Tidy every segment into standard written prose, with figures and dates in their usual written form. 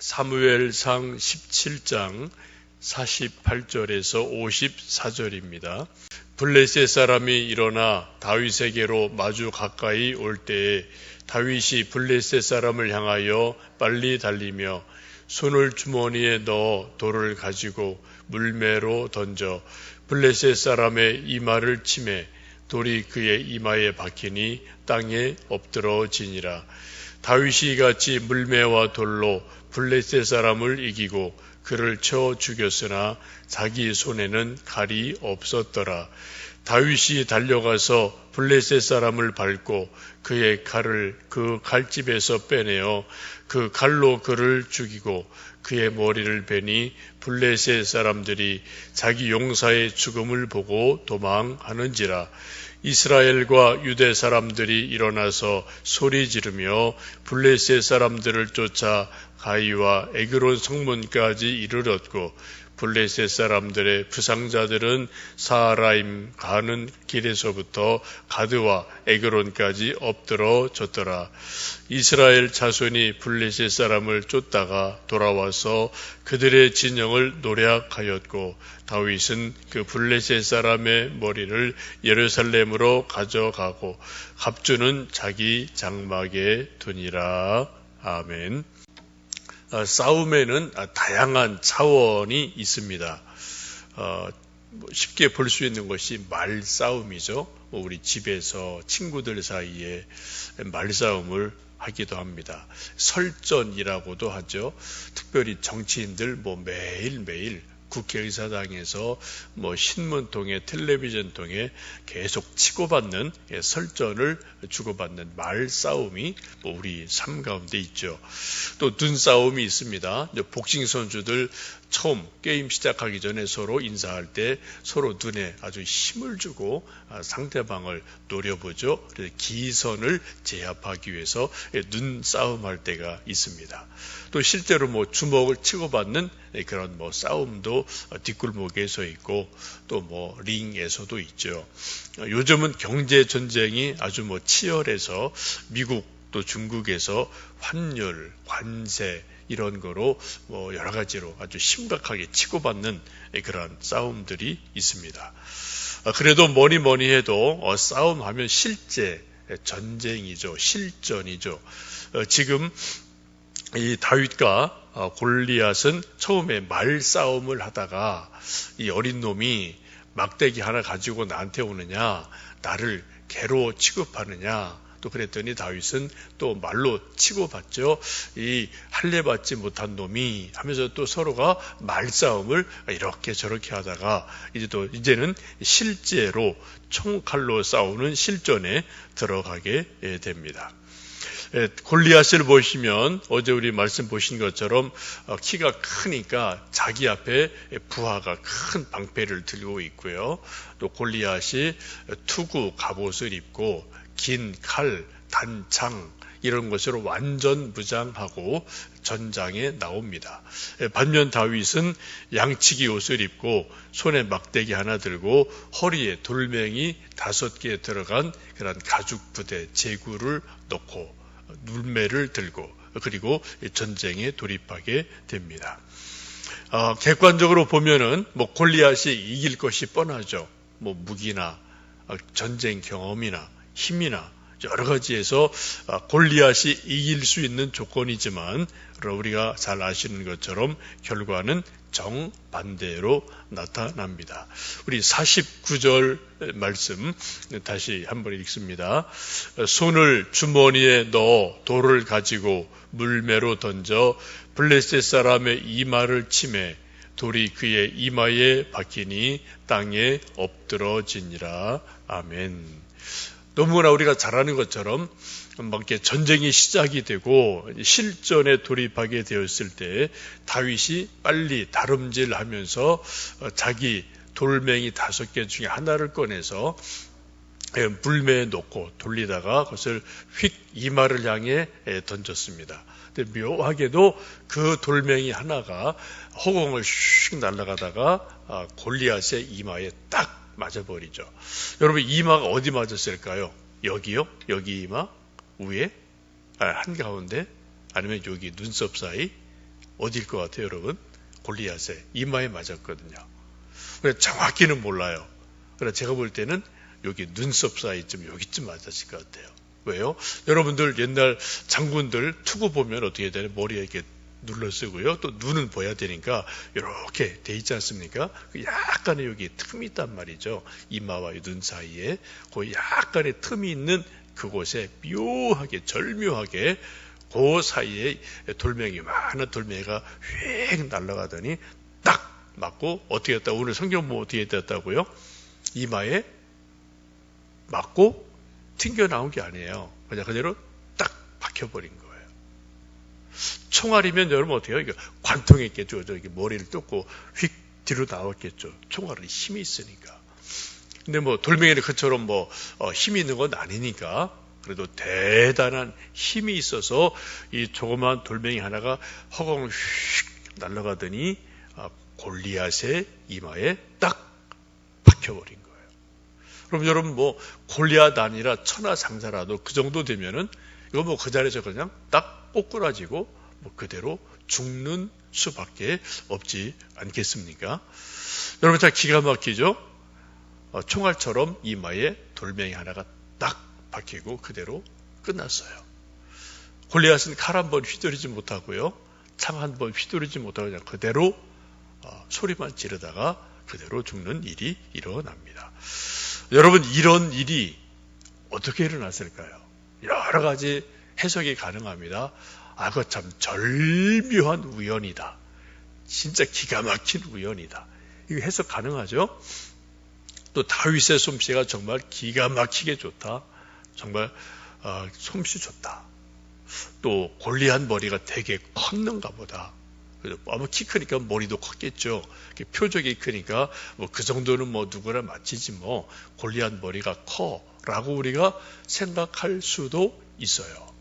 사무엘상 17장 48절에서 54절입니다. 블레셋 사람이 일어나 다윗에게로 마주 가까이 올 때에 다윗이 블레셋 사람을 향하여 빨리 달리며 손을 주머니에 넣어 돌을 가지고 물매로 던져 블레셋 사람의 이마를 치매 돌이 그의 이마에 박히니 땅에 엎드러지니라. 다윗이 이같이 물매와 돌로 블레셋 사람을 이기고 그를 쳐 죽였으나 자기 손에는 칼이 없었더라. 다윗이 달려가서 블레셋 사람을 밟고 그의 칼을 그 칼집에서 빼내어 그 칼로 그를 죽이고 그의 머리를 베니 블레셋 사람들이 자기 용사의 죽음을 보고 도망하는지라. 이스라엘과 유대 사람들이 일어나서 소리 지르며 블레셋 사람들을 쫓아 가이와 에그론 성문까지 이르렀고 블레셋 사람들의 부상자들은 사하라임 가는 길에서부터 가드와 에그론까지 엎드러졌더라. 이스라엘 자손이 블레셋 사람을 쫓다가 돌아와서 그들의 진영을 노략하였고 다윗은 그 블레셋 사람의 머리를 예루살렘으로 가져가고 갑주는 자기 장막에 두니라. 아멘. 싸움에는 다양한 차원이 있습니다. 쉽게 볼 수 있는 것이 말싸움이죠. 우리 집에서 친구들 사이에 말싸움을 하기도 합니다. 설전이라고도 하죠. 특별히 정치인들 매일매일 국회의사당에서 신문 통해 텔레비전 통해 계속 치고받는 설전을 주고받는 말싸움이 우리 삶 가운데 있죠. 또 눈싸움이 있습니다. 복싱 선수들 처음 게임 시작하기 전에 서로 인사할 때 서로 눈에 아주 힘을 주고 상대방을 노려보죠. 그래서 기선을 제압하기 위해서 눈싸움할 때가 있습니다. 또 실제로 주먹을 치고받는 그런 싸움도 뒷골목에서 있고 또 링에서도 있죠. 요즘은 경제 전쟁이 아주 치열해서 미국 또 중국에서 환율, 관세 이런 거로 여러 가지로 아주 심각하게 치고받는 그런 싸움들이 있습니다. 그래도 뭐니 해도 싸움하면 실제 전쟁이죠. 실전이죠. 지금 이 다윗과 골리앗은 처음에 말싸움을 하다가 이 어린 놈이 막대기 하나 가지고 나한테 오느냐, 나를 개로 취급하느냐, 또 그랬더니 다윗은 또 말로 치고받죠. 이 할례받지 못한 놈이 하면서 또 서로가 말싸움을 이렇게 저렇게 하다가 이제는 실제로 총칼로 싸우는 실전에 들어가게 됩니다. 골리앗을 보시면 어제 우리 말씀 보신 것처럼 키가 크니까 자기 앞에 부하가 큰 방패를 들고 있고요. 또 골리앗이 투구 갑옷을 입고 긴 칼, 단창 이런 것으로 완전 무장하고 전장에 나옵니다. 반면 다윗은 양치기 옷을 입고 손에 막대기 하나 들고 허리에 돌멩이 5개 들어간 그런 가죽 부대 제구를 놓고 물매를 들고 그리고 전쟁에 돌입하게 됩니다. 객관적으로 보면은 골리앗이 이길 것이 뻔하죠. 무기나 전쟁 경험이나 힘이나 여러 가지에서 골리앗이 이길 수 있는 조건이지만 우리가 잘 아시는 것처럼 결과는 정반대로 나타납니다. 우리 49절 말씀 다시 한번 읽습니다. 손을 주머니에 넣어 돌을 가지고 물매로 던져 블레셋 사람의 이마를 치매 돌이 그의 이마에 박히니 땅에 엎드러지니라. 아멘. 너무나 우리가 잘 아는 것처럼 이렇게 전쟁이 시작이 되고 실전에 돌입하게 되었을 때 다윗이 빨리 다름질하면서 자기 돌멩이 5개 중에 하나를 꺼내서 물매에 놓고 돌리다가 그것을 휙 이마를 향해 던졌습니다. 근데 묘하게도 그 돌멩이 하나가 허공을 슉 날아가다가 골리앗의 이마에 딱 맞아버리죠. 여러분 이마가 어디 맞았을까요? 여기요? 여기 이마? 위에? 한가운데? 아니면 여기 눈썹 사이? 어디일 것 같아요, 여러분? 골리앗의 이마에 맞았거든요. 그래 정확히는 몰라요. 그래 제가 볼 때는 여기 눈썹 사이쯤 여기쯤 맞았을 것 같아요. 왜요? 여러분들 옛날 장군들 투구 보면 어떻게 되나요? 머리에 이렇게 눌러쓰고요. 또 눈은 보여야 되니까 이렇게 돼 있지 않습니까? 약간의 여기 틈이 있단 말이죠. 이마와 눈 사이에 그 약간의 틈이 있는 그곳에 묘하게 절묘하게 그 사이에 돌멩이 많은 돌멩이가 휙 날아가더니 딱 맞고 어떻게 했다? 오늘 성경 보면 어떻게 됐다고요? 이마에 맞고 튕겨 나온 게 아니에요. 그냥 그대로 딱 박혀버린 거예요. 총알이면 여러분 어떻게 해요? 관통했겠죠. 저기 머리를 뚫고 휙 뒤로 나왔겠죠. 총알은 힘이 있으니까. 근데 뭐 돌멩이는 그처럼 힘이 있는 건 아니니까 그래도 대단한 힘이 있어서 이 조그만 돌멩이 하나가 허공을 휙 날아가더니 골리앗의 이마에 딱 박혀버린 거예요. 그럼 여러분 골리앗 아니라 천하장사라도 그 정도 되면은 이거 그 자리에서 그냥 딱 꼬꾸라지고 그대로 죽는 수밖에 없지 않겠습니까? 여러분 참 기가 막히죠? 총알처럼 이마에 돌멩이 하나가 딱 박히고 그대로 끝났어요. 골리앗은 칼 한 번 휘두르지 못하고요. 창 한 번 휘두르지 못하고 그냥 그대로 소리만 지르다가 그대로 죽는 일이 일어납니다. 여러분 이런 일이 어떻게 일어났을까요? 여러 가지 해석이 가능합니다. 그거 참 절묘한 우연이다. 진짜 기가 막힌 우연이다. 이거 해석 가능하죠? 또 다윗의 솜씨가 정말 기가 막히게 좋다. 정말 솜씨 좋다. 또 골리앗 머리가 되게 컸는가 보다. 아마 키 크니까 머리도 컸겠죠. 표적이 크니까 그 정도는 누구나 마치지 골리앗 머리가 커라고 우리가 생각할 수도 있어요.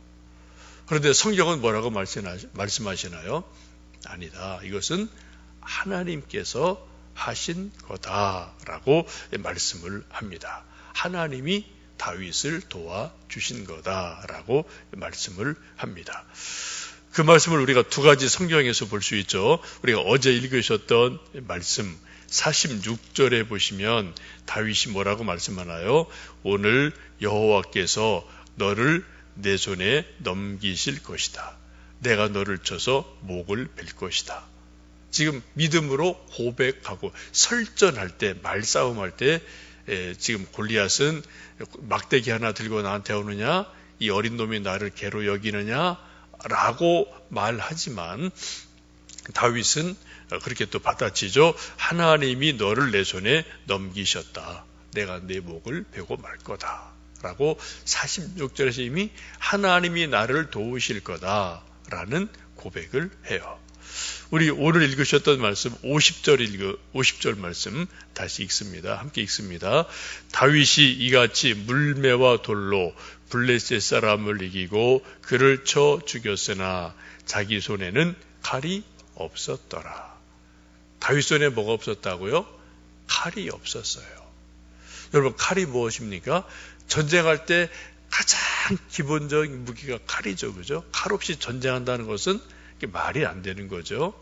그런데 성경은 뭐라고 말씀하시나요? 아니다. 이것은 하나님께서 하신 거다라고 말씀을 합니다. 하나님이 다윗을 도와주신 거다라고 말씀을 합니다. 그 말씀을 우리가 두 가지 성경에서 볼 수 있죠. 우리가 어제 읽으셨던 말씀 46절에 보시면 다윗이 뭐라고 말씀하나요? 오늘 여호와께서 너를 내 손에 넘기실 것이다. 내가 너를 쳐서 목을 벨 것이다. 지금 믿음으로 고백하고 설전할 때, 말싸움할 때 지금 골리앗은 막대기 하나 들고 나한테 오느냐? 이 어린 놈이 나를 개로 여기느냐? 라고 말하지만 다윗은 그렇게 또 받아치죠. 하나님이 너를 내 손에 넘기셨다. 내가 내 목을 베고 말 거다. 라고 46절에서 이미 하나님이 나를 도우실 거다라는 고백을 해요. 우리 오늘 읽으셨던 말씀 50절 말씀 다시 읽습니다. 함께 읽습니다. 다윗이 이같이 물매와 돌로 블레셋 사람을 이기고 그를 쳐 죽였으나 자기 손에는 칼이 없었더라. 다윗 손에 뭐가 없었다고요? 칼이 없었어요. 여러분 칼이 무엇입니까? 전쟁할 때 가장 기본적인 무기가 칼이죠. 그죠? 칼 없이 전쟁한다는 것은 말이 안 되는 거죠.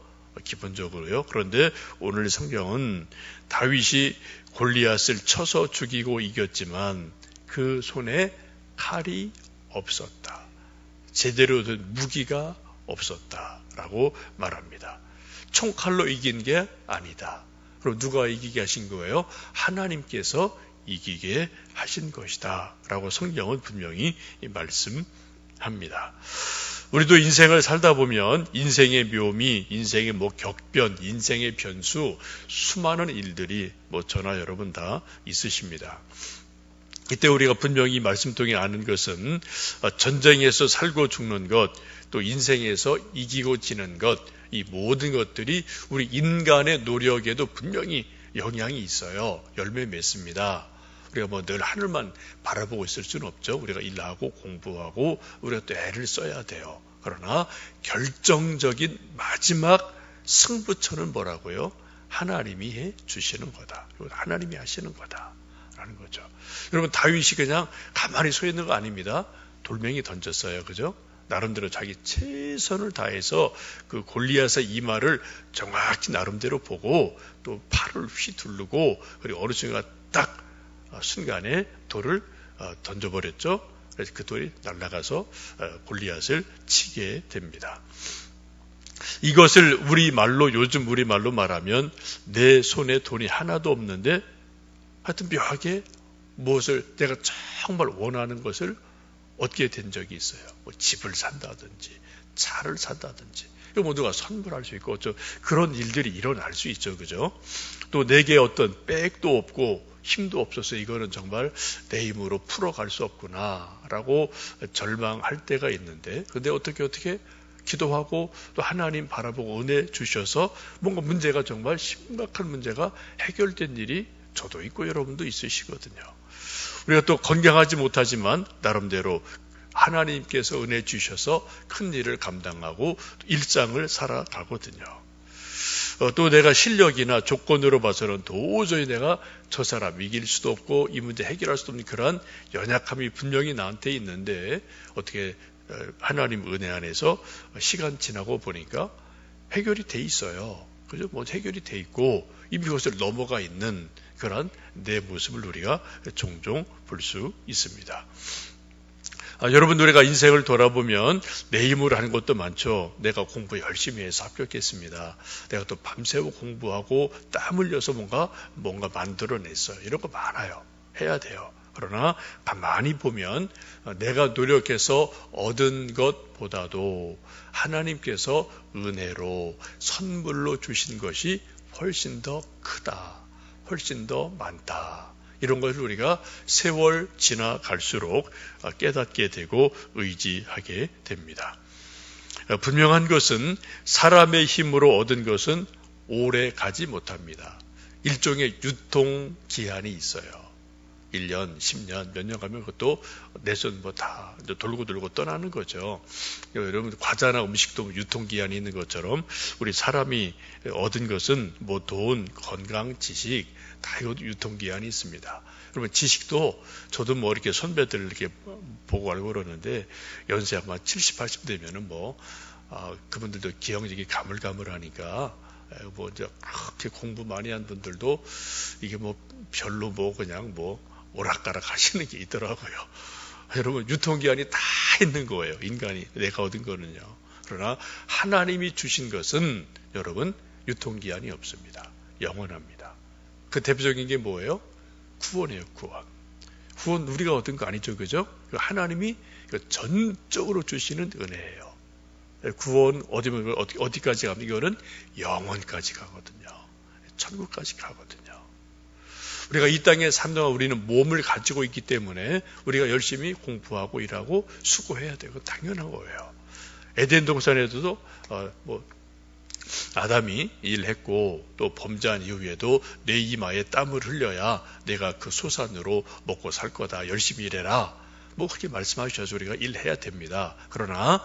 기본적으로요. 그런데 오늘 성경은 다윗이 골리앗을 쳐서 죽이고 이겼지만 그 손에 칼이 없었다. 제대로 된 무기가 없었다라고 말합니다. 총칼로 이긴 게 아니다. 그럼 누가 이기게 하신 거예요? 하나님께서 이기게 하신 것이다 라고 성경은 분명히 말씀합니다. 우리도 인생을 살다 보면 인생의 묘미, 인생의 격변, 인생의 변수, 수많은 일들이 저나 여러분 다 있으십니다. 이때 우리가 분명히 말씀 통해 아는 것은 전쟁에서 살고 죽는 것, 또 인생에서 이기고 지는 것, 이 모든 것들이 우리 인간의 노력에도 분명히 영향이 있어요. 열매 맺습니다. 우리가 늘 하늘만 바라보고 있을 수는 없죠. 우리가 일하고 공부하고 우리가 또 애를 써야 돼요. 그러나 결정적인 마지막 승부처는 뭐라고요? 하나님이 해 주시는 거다. 하나님이 하시는 거다라는 거죠. 여러분 다윗이 그냥 가만히 서 있는 거 아닙니다. 돌멩이 던졌어요. 그죠? 나름대로 자기 최선을 다해서 그 골리앗의 이마를 정확히 나름대로 보고 또 팔을 휘두르고 그리고 어느 순간 딱 순간에 돌을 던져버렸죠. 그래서 그 돌이 날아가서 골리앗을 치게 됩니다. 이것을 요즘 우리 말로 말하면 내 손에 돈이 하나도 없는데 하여튼 묘하게 무엇을 내가 정말 원하는 것을 얻게 된 적이 있어요. 뭐 집을 산다든지 차를 산다든지 이거 모두가 선물할 수 있고 그런 일들이 일어날 수 있죠. 그죠? 또 내게 어떤 백도 없고 힘도 없어서 이거는 정말 내 힘으로 풀어갈 수 없구나 라고 절망할 때가 있는데 근데 어떻게 기도하고 또 하나님 바라보고 은혜 주셔서 뭔가 문제가 정말 심각한 문제가 해결된 일이 저도 있고 여러분도 있으시거든요. 우리가 또 건강하지 못하지만 나름대로 하나님께서 은혜 주셔서 큰 일을 감당하고 일상을 살아가거든요. 또 내가 실력이나 조건으로 봐서는 도저히 내가 저 사람 이길 수도 없고 이 문제 해결할 수도 없는 그런 연약함이 분명히 나한테 있는데 어떻게 하나님 은혜 안에서 시간 지나고 보니까 해결이 돼 있어요. 그죠? 뭐 해결이 돼 있고 이미 그것을 넘어가 있는 그런 내 모습을 우리가 종종 볼 수 있습니다. 여러분 우리가 인생을 돌아보면 내 힘으로 하는 것도 많죠. 내가 공부 열심히 해서 합격했습니다. 내가 또 밤새워 공부하고 땀 흘려서 뭔가 만들어냈어요. 이런 거 많아요. 해야 돼요. 그러나 가만히 보면 내가 노력해서 얻은 것보다도 하나님께서 은혜로 선물로 주신 것이 훨씬 더 크다. 훨씬 더 많다. 이런 것을 우리가 세월 지나갈수록 깨닫게 되고 의지하게 됩니다. 분명한 것은 사람의 힘으로 얻은 것은 오래 가지 못합니다. 일종의 유통기한이 있어요. 1년, 10년, 몇 년 가면 그것도 내 손 다 돌고 떠나는 거죠. 여러분 과자나 음식도 유통기한이 있는 것처럼 우리 사람이 얻은 것은 뭐 돈, 건강, 지식 다 이것도 유통기한이 있습니다. 여러분 지식도 저도 뭐 이렇게 선배들 이렇게 보고 알고 그러는데 연세 아마 70, 80 되면은 그분들도 기억력이 가물가물하니까 뭐 이제 그렇게 공부 많이 한 분들도 이게 별로 그냥 오락가락 하시는 게 있더라고요. 여러분 유통기한이 다 있는 거예요. 인간이 내가 얻은 거는요. 그러나 하나님이 주신 것은 여러분 유통기한이 없습니다. 영원합니다. 그 대표적인 게 뭐예요? 구원이에요. 구원 우리가 얻은 거 아니죠. 그죠? 하나님이 전적으로 주시는 은혜예요. 구원 어디까지 갑니까? 이거는 영원까지 가거든요. 천국까지 가거든요. 우리가 이 땅에 삶 동안 우리는 몸을 가지고 있기 때문에 우리가 열심히 공부하고 일하고 수고해야 되고 당연한 거예요. 에덴 동산에도 아담이 일했고 또 범죄한 이후에도 내 이마에 땀을 흘려야 내가 그 소산으로 먹고 살 거다. 열심히 일해라. 그렇게 말씀하셔서 우리가 일해야 됩니다. 그러나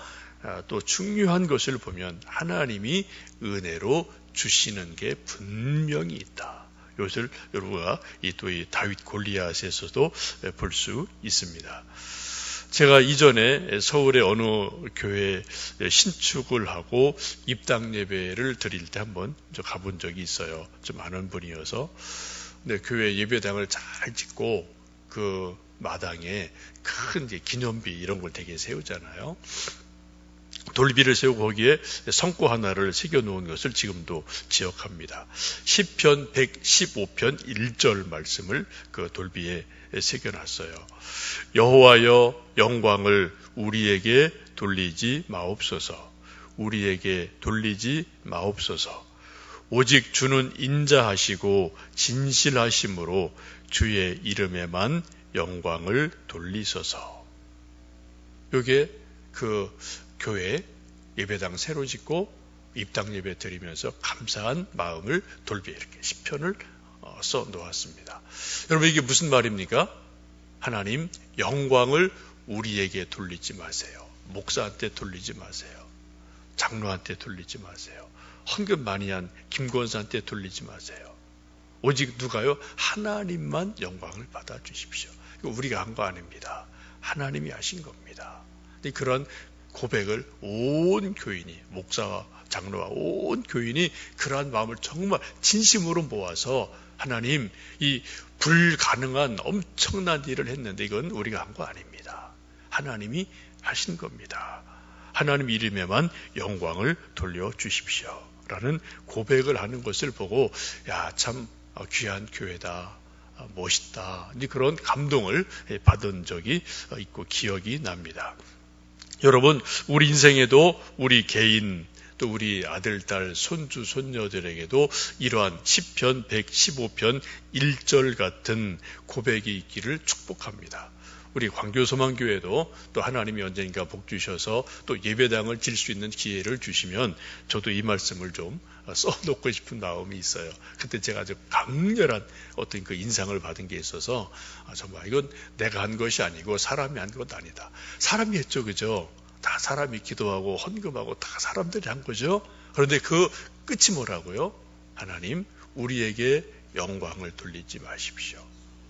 또 중요한 것을 보면 하나님이 은혜로 주시는 게 분명히 있다. 이것을 여러분과 이 다윗 골리앗에서도 볼 수 있습니다. 제가 이전에 서울의 어느 교회 신축을 하고 입당 예배를 드릴 때 한번 가본 적이 있어요. 좀 아는 분이어서. 근데 교회 예배당을 잘 짓고 그 마당에 큰 기념비 이런 걸 되게 세우잖아요. 돌비를 세우고 거기에 성구 하나를 새겨놓은 것을 지금도 기억합니다. 시편 115편 1절 말씀을 그 돌비에 새겨놨어요. 여호와여 영광을 우리에게 돌리지 마옵소서. 우리에게 돌리지 마옵소서. 오직 주는 인자하시고 진실하심으로 주의 이름에만 영광을 돌리소서. 이게 그 교회 예배당 새로 짓고 입당 예배 드리면서 감사한 마음을 돌비에 이렇게 시편을 써 놓았습니다. 여러분 이게 무슨 말입니까? 하나님 영광을 우리에게 돌리지 마세요. 목사한테 돌리지 마세요. 장로한테 돌리지 마세요. 헌금 많이 한 김권사한테 돌리지 마세요. 오직 누가요? 하나님만 영광을 받아 주십시오. 이거 우리가 한 거 아닙니다. 하나님이 하신 겁니다. 그런 고백을 온 교인이, 목사와 장로와 온 교인이 그러한 마음을 정말 진심으로 모아서 하나님, 이 불가능한 엄청난 일을 했는데 이건 우리가 한 거 아닙니다. 하나님이 하신 겁니다. 하나님 이름에만 영광을 돌려주십시오 라는 고백을 하는 것을 보고 참 귀한 교회다, 멋있다, 그런 감동을 받은 적이 있고 기억이 납니다. 여러분, 우리 인생에도 우리 개인, 또 우리 아들, 딸, 손주, 손녀들에게도 이러한 시편 115편 1절 같은 고백이 있기를 축복합니다. 우리 광교소망교회도 또 하나님이 언젠가 복 주셔서 또 예배당을 질 수 있는 기회를 주시면 저도 이 말씀을 좀 써놓고 싶은 마음이 있어요. 그때 제가 아주 강렬한 어떤 그 인상을 받은 게 있어서 정말 이건 내가 한 것이 아니고 사람이 한 것 아니다. 사람이 했죠, 그죠? 다 사람이 기도하고 헌금하고 다 사람들이 한 거죠. 그런데 그 끝이 뭐라고요? 하나님, 우리에게 영광을 돌리지 마십시오.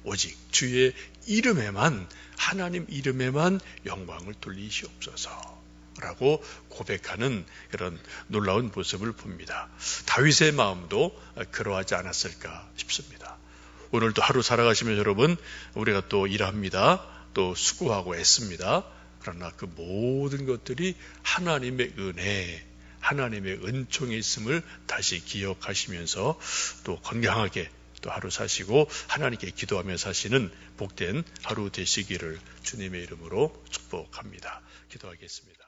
오직 주의 이름에만, 하나님 이름에만 영광을 돌리시옵소서 라고 고백하는 그런 놀라운 모습을 봅니다. 다윗의 마음도 그러하지 않았을까 싶습니다. 오늘도 하루 살아가시면 여러분, 우리가 또 일합니다. 또 수고하고 애씁니다. 그러나 그 모든 것들이 하나님의 은혜, 하나님의 은총에 있음을 다시 기억하시면서 또 건강하게 또 하루 사시고 하나님께 기도하며 사시는 복된 하루 되시기를 주님의 이름으로 축복합니다. 기도하겠습니다.